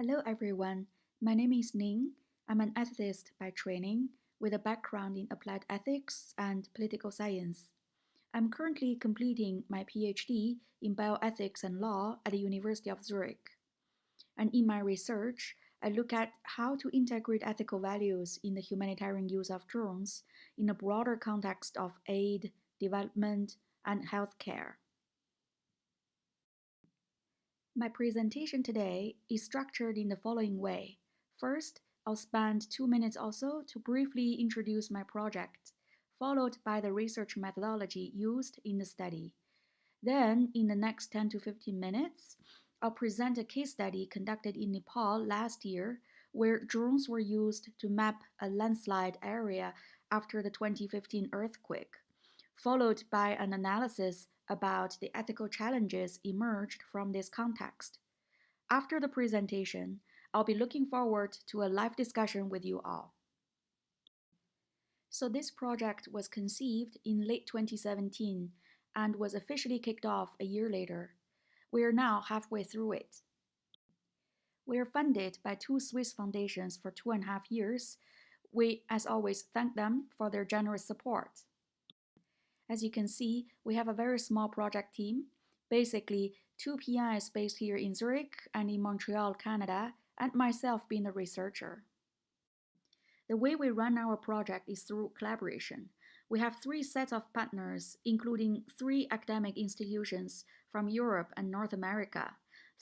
Hello everyone, my name is Ning. I'm an ethicist by training with a background in applied ethics and political science. I'm currently completing my PhD in bioethics and law at the University of Zurich. And in my research, I look at how to integrate ethical values in the humanitarian use of drones in a broader context of aid, development, and healthcare. My presentation today is structured in the following way. First, I'll spend 2 minutes or so to briefly introduce my project, followed by the research methodology used in the study. Then, in the next 10 to 15 minutes, I'll present a case study conducted in Nepal last year where drones were used to map a landslide area after the 2015 earthquake, followed by an analysis about the ethical challenges emerged from this context. After the presentation, I'll be looking forward to a live discussion with you all. So this project was conceived in late 2017 and was officially kicked off a year later. We are now halfway through it. We are funded by two Swiss foundations for 2.5 years. We, as always, thank them for their generous support. As you can see, we have a very small project team, basically two PIs based here in Zurich and in Montreal, Canada, and myself being the researcher. The way we run our project is through collaboration. We have three sets of partners, including three academic institutions from Europe and North America,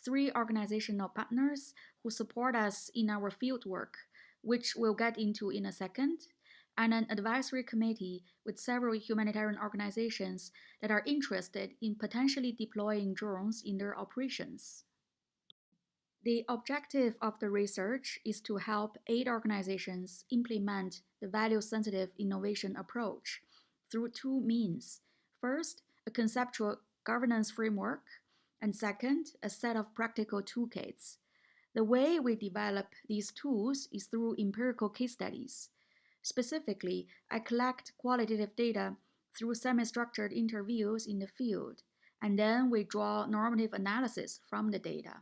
three organizational partners who support us in our fieldwork, which we'll get into in a second, and an advisory committee with several humanitarian organizations that are interested in potentially deploying drones in their operations. The objective of the research is to help aid organizations implement the value-sensitive innovation approach through two means. First, a conceptual governance framework, and second, a set of practical toolkits. The way we develop these tools is through empirical case studies. Specifically, I collect qualitative data through semi-structured interviews in the field, and then we draw normative analysis from the data.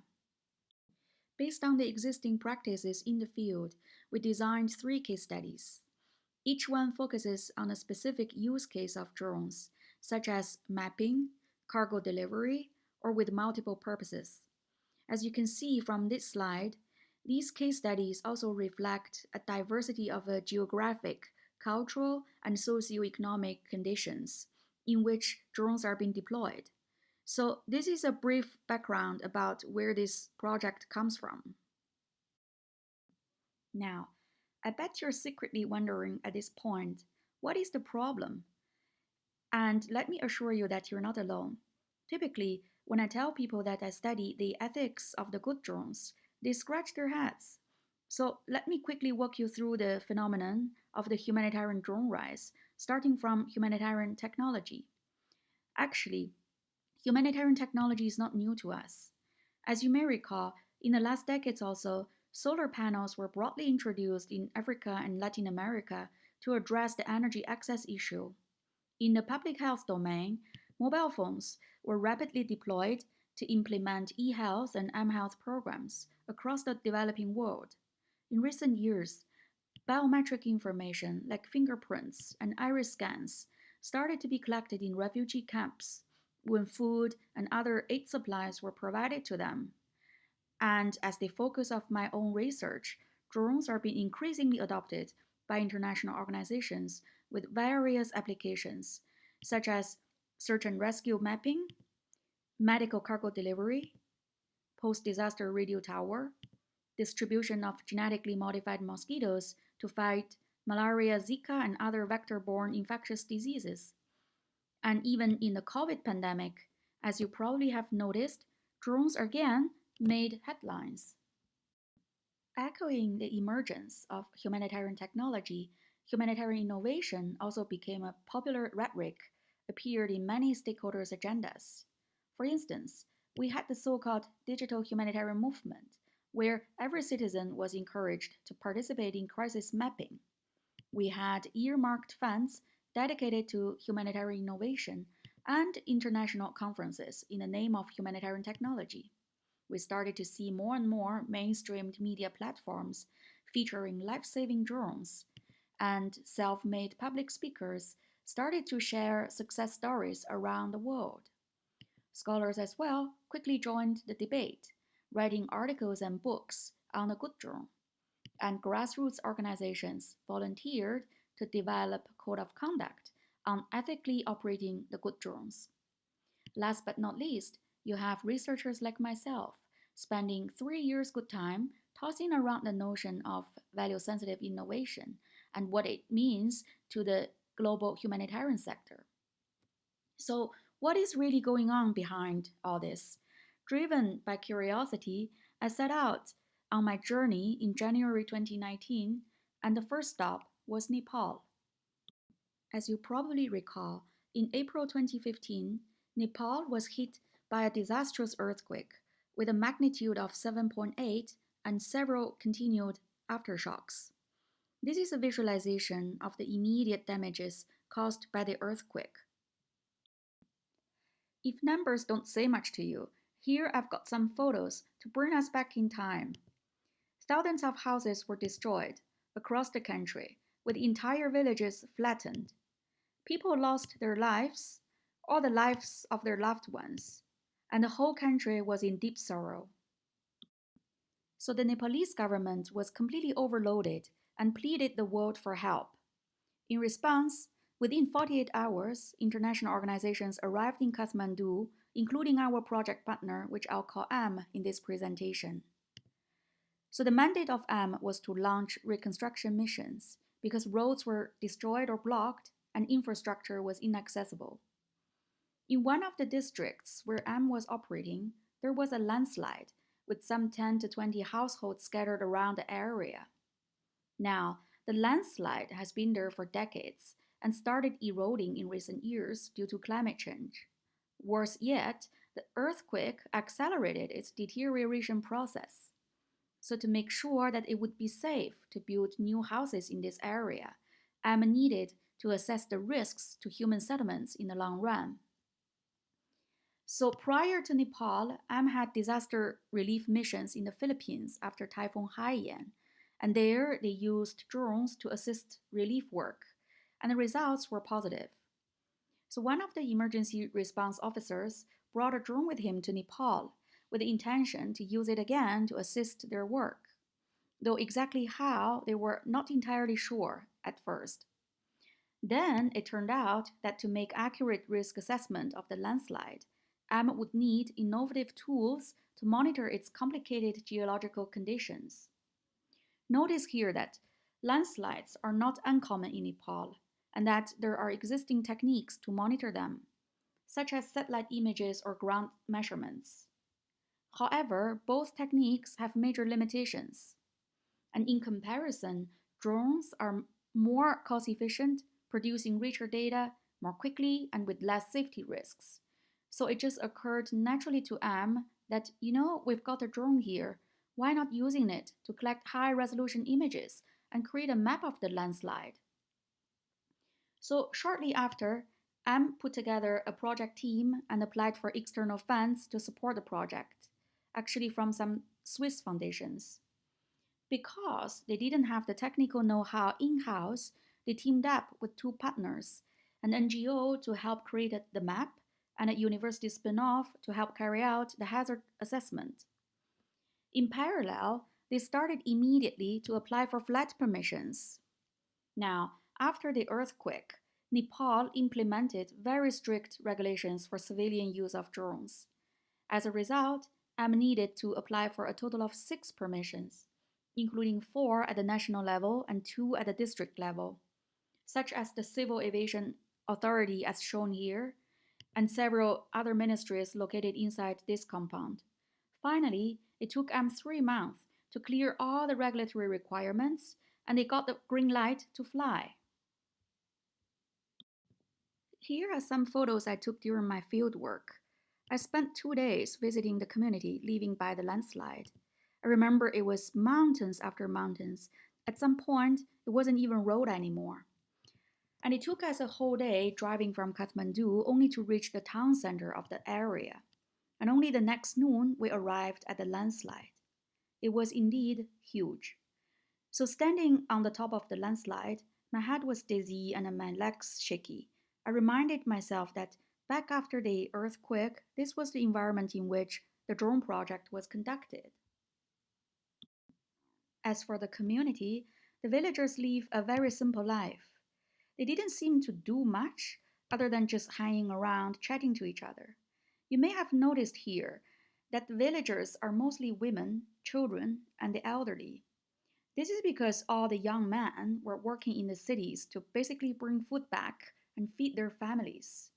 Based on the existing practices in the field, we designed three case studies. Each one focuses on a specific use case of drones, such as mapping, cargo delivery, or with multiple purposes. As you can see from this slide, these case studies also reflect a diversity of geographic, cultural, and socioeconomic conditions in which drones are being deployed. So this is a brief background about where this project comes from. Now, I bet you're secretly wondering at this point, what is the problem? And let me assure you that you're not alone. Typically, when I tell people that I study the ethics of the good drones, they scratch their heads. So let me quickly walk you through the phenomenon of the humanitarian drone rise, starting from humanitarian technology. Actually, humanitarian technology is not new to us. As you may recall, in the last decades also, solar panels were broadly introduced in Africa and Latin America to address the energy access issue. In the public health domain, mobile phones were rapidly deployed to implement e-health and m-health programs across the developing world. In recent years, biometric information like fingerprints and iris scans started to be collected in refugee camps when food and other aid supplies were provided to them. And as the focus of my own research, drones are being increasingly adopted by international organizations with various applications, such as search and rescue mapping, medical cargo delivery, post-disaster radio tower, distribution of genetically modified mosquitoes to fight malaria, Zika, and other vector-borne infectious diseases. And even in the COVID pandemic, as you probably have noticed, drones again made headlines. Echoing the emergence of humanitarian technology, humanitarian innovation also became a popular rhetoric, appeared in many stakeholders' agendas. For instance, we had the so-called digital humanitarian movement, where every citizen was encouraged to participate in crisis mapping. We had earmarked funds dedicated to humanitarian innovation and international conferences in the name of humanitarian technology. We started to see more and more mainstreamed media platforms featuring life-saving drones, and self-made public speakers started to share success stories around the world. Scholars as well quickly joined the debate, writing articles and books on the good drone, and grassroots organizations volunteered to develop a code of conduct on ethically operating the good drones. Last but not least, you have researchers like myself spending 3 years good time tossing around the notion of value sensitive innovation and what it means to the global humanitarian sector. So, what is really going on behind all this? Driven by curiosity, I set out on my journey in January 2019, and the first stop was Nepal. As you probably recall, in April 2015, Nepal was hit by a disastrous earthquake with a magnitude of 7.8 and several continued aftershocks. This is a visualization of the immediate damages caused by the earthquake. If numbers don't say much to you, here I've got some photos to bring us back in time. Thousands of houses were destroyed across the country, with entire villages flattened. People lost their lives, or the lives of their loved ones, and the whole country was in deep sorrow. So the Nepalese government was completely overloaded and pleaded the world for help. In response, within 48 hours, international organizations arrived in Kathmandu, including our project partner, which I'll call AM in this presentation. So the mandate of AM was to launch reconstruction missions because roads were destroyed or blocked and infrastructure was inaccessible. In one of the districts where AM was operating, there was a landslide with some 10 to 20 households scattered around the area. Now, the landslide has been there for decades and started eroding in recent years due to climate change. Worse yet, the earthquake accelerated its deterioration process. So to make sure that it would be safe to build new houses in this area, AM needed to assess the risks to human settlements in the long run. So prior to Nepal, AM had disaster relief missions in the Philippines after Typhoon Haiyan, and there they used drones to assist relief work, and the results were positive. So one of the emergency response officers brought a drone with him to Nepal with the intention to use it again to assist their work, though exactly how they were not entirely sure at first. Then it turned out that to make accurate risk assessment of the landslide, AM would need innovative tools to monitor its complicated geological conditions. Notice here that landslides are not uncommon in Nepal and that there are existing techniques to monitor them, such as satellite images or ground measurements. However, both techniques have major limitations. And in comparison, drones are more cost efficient, producing richer data more quickly and with less safety risks. So it just occurred naturally to AM that, we've got a drone here. Why not using it to collect high resolution images and create a map of the landslide? So shortly after, AM put together a project team and applied for external funds to support the project, actually from some Swiss foundations. Because they didn't have the technical know-how in-house, they teamed up with two partners, an NGO to help create the map and a university spin-off to help carry out the hazard assessment. In parallel, they started immediately to apply for flight permissions. Now, after the earthquake, Nepal implemented very strict regulations for civilian use of drones. As a result, AM needed to apply for a total of 6 permissions, including 4 at the national level and 2 at the district level, such as the Civil Aviation Authority as shown here, and several other ministries located inside this compound. Finally, it took AM 3 months to clear all the regulatory requirements, and they got the green light to fly. Here are some photos I took during my field work. I spent 2 days visiting the community living by the landslide. I remember it was mountains after mountains. At some point, it wasn't even road anymore. And it took us a whole day driving from Kathmandu only to reach the town center of the area. and only the next noon we arrived at the landslide. It was indeed huge. So, standing on the top of the landslide, my head was dizzy and my legs shaky. I reminded myself that back after the earthquake, this was the environment in which the drone project was conducted. As for the community, the villagers live a very simple life. They didn't seem to do much other than just hanging around chatting to each other. You may have noticed here that the villagers are mostly women, children, and the elderly. This is because all the young men were working in the cities to basically bring food back and feed their families.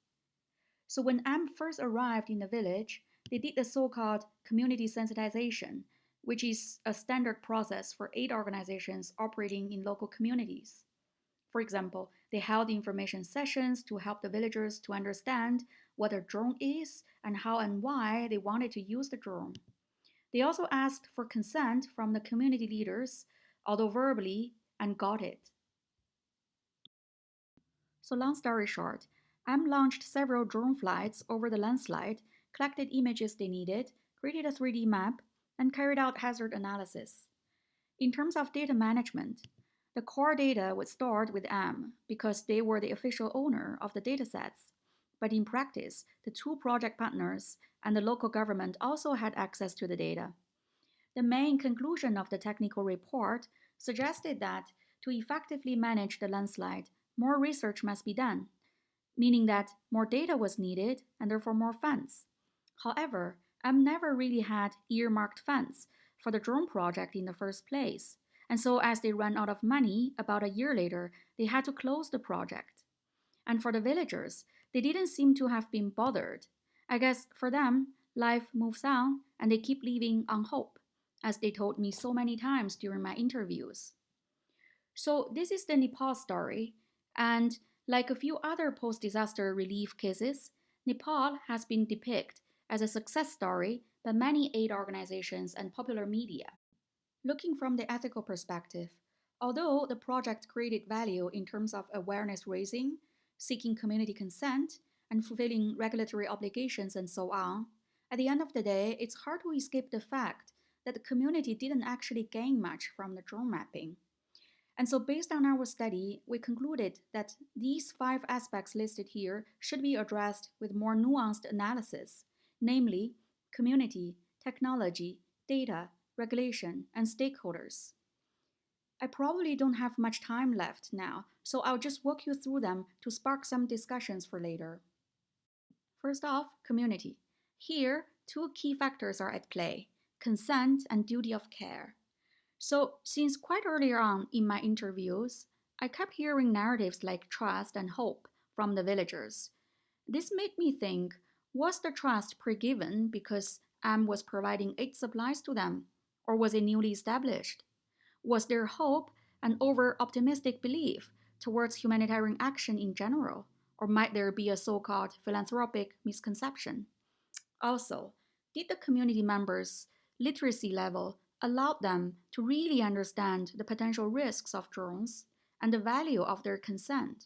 So when Am first arrived in the village, they did the so-called community sensitization, which is a standard process for aid organizations operating in local communities. For example, they held information sessions to help the villagers to understand what a drone is and how and why they wanted to use the drone. They also asked for consent from the community leaders, although verbally, and got it. So, long story short, M launched several drone flights over the landslide, collected images they needed, created a 3D map, and carried out hazard analysis. In terms of data management, the core data was stored with M because they were the official owner of the datasets. But in practice, the two project partners and the local government also had access to the data. The main conclusion of the technical report suggested that to effectively manage the landslide, more research must be done, meaning that more data was needed and therefore more funds. However, M never really had earmarked funds for the drone project in the first place, and so as they ran out of money about a year later, they had to close the project. And for the villagers, they didn't seem to have been bothered. I guess for them, life moves on and they keep living on hope, as they told me so many times during my interviews. So, this is the Nepal story, and like a few other post disaster relief cases, Nepal has been depicted as a success story by many aid organizations and popular media. Looking from the ethical perspective, although the project created value in terms of awareness raising, seeking community consent, and fulfilling regulatory obligations and so on, at the end of the day, it's hard to escape the fact that the community didn't actually gain much from the drone mapping. And so, based on our study, we concluded that these five aspects listed here should be addressed with more nuanced analysis, namely community, technology, data, regulation, and stakeholders. I probably don't have much time left now, so I'll just walk you through them to spark some discussions for later. First off, community. Here, two key factors are at play: consent and duty of care. So, since quite earlier on in my interviews, I kept hearing narratives like trust and hope from the villagers. This made me think, was the trust pre given because AM was providing aid supplies to them, or was it newly established? Was there hope an over optimistic belief towards humanitarian action in general, or might there be a so called philanthropic misconception? Also, did the community members' literacy level allow them to really understand the potential risks of drones and the value of their consent?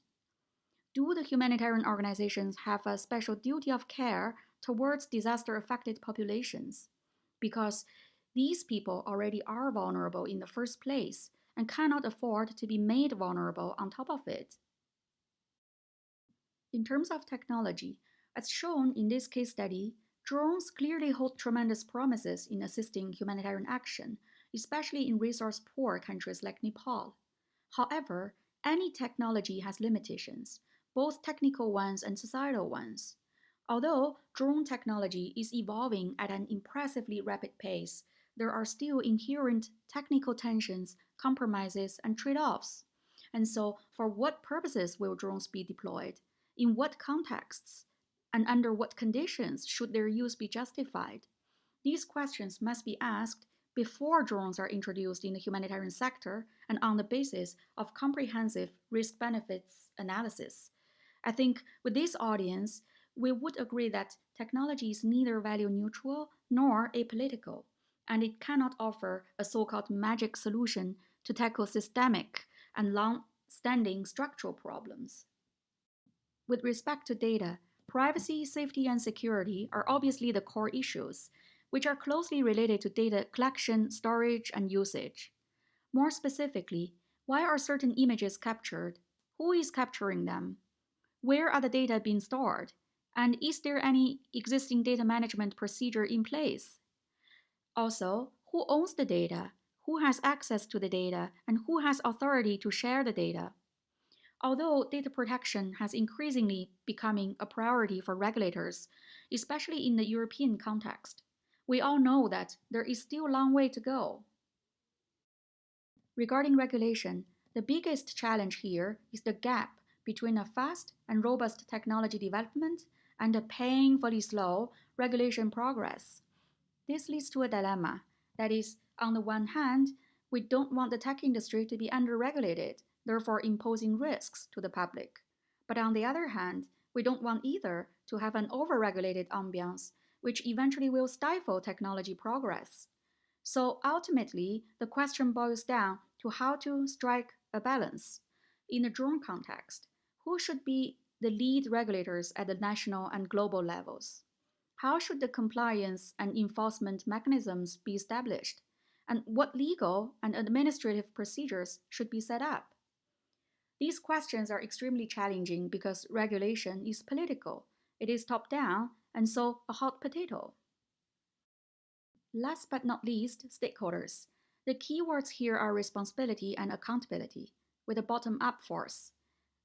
Do the humanitarian organizations have a special duty of care towards disaster affected populations? Because these people already are vulnerable in the first place and cannot afford to be made vulnerable on top of it. In terms of technology, as shown in this case study, drones clearly hold tremendous promises in assisting humanitarian action, especially in resource poor countries like Nepal. However, any technology has limitations, both technical ones and societal ones. Although drone technology is evolving at an impressively rapid pace, there are still inherent technical tensions, compromises, and trade offs. And so, for what purposes will drones be deployed? In what contexts? And under what conditions should their use be justified? These questions must be asked before drones are introduced in the humanitarian sector and on the basis of comprehensive risk benefits analysis. I think with this audience, we would agree that technology is neither value neutral nor apolitical, and it cannot offer a so called magic solution to tackle systemic and long standing structural problems. With respect to data, privacy, safety, and security are obviously the core issues, which are closely related to data collection, storage, and usage. More specifically, why are certain images captured? Who is capturing them? Where are the data being stored? And is there any existing data management procedure in place? Also, who owns the data? Who has access to the data? And who has authority to share the data? Although data protection has increasingly becoming a priority for regulators, especially in the European context, we all know that there is still a long way to go. Regarding regulation, the biggest challenge here is the gap between a fast and robust technology development and a painfully slow regulation progress. This leads to a dilemma. That is, on the one hand, we don't want the tech industry to be under-regulated, therefore imposing risks to the public. But on the other hand, we don't want either to have an over-regulated ambiance, which eventually will stifle technology progress. So ultimately, the question boils down to how to strike a balance. In the drone context, who should be the lead regulators at the national and global levels? How should the compliance and enforcement mechanisms be established? And what legal and administrative procedures should be set up? These questions are extremely challenging because regulation is political. It is top-down, and so a hot potato. Last but not least, stakeholders. The key words here are responsibility and accountability, with a bottom-up force.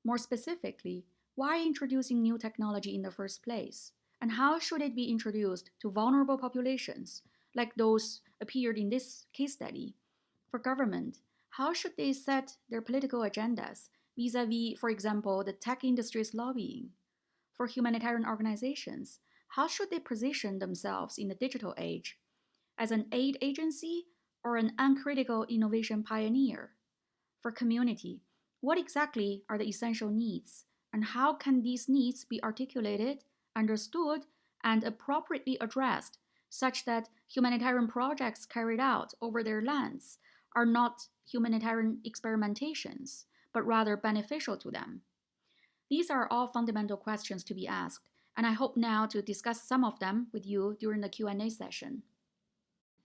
More specifically, why introducing new technology in the first place? And how should it be introduced to vulnerable populations, like those appeared in this case study? For government, how should they set their political agendas vis-à-vis, for example, the tech industry's lobbying? For humanitarian organizations, how should they position themselves in the digital age? As an aid agency or an uncritical innovation pioneer? For community, what exactly are the essential needs, and how can these needs be articulated, understood, and appropriately addressed such that humanitarian projects carried out over their lands are not humanitarian experimentations, but rather beneficial to them? These are all fundamental questions to be asked, and I hope now to discuss some of them with you during the Q&A session.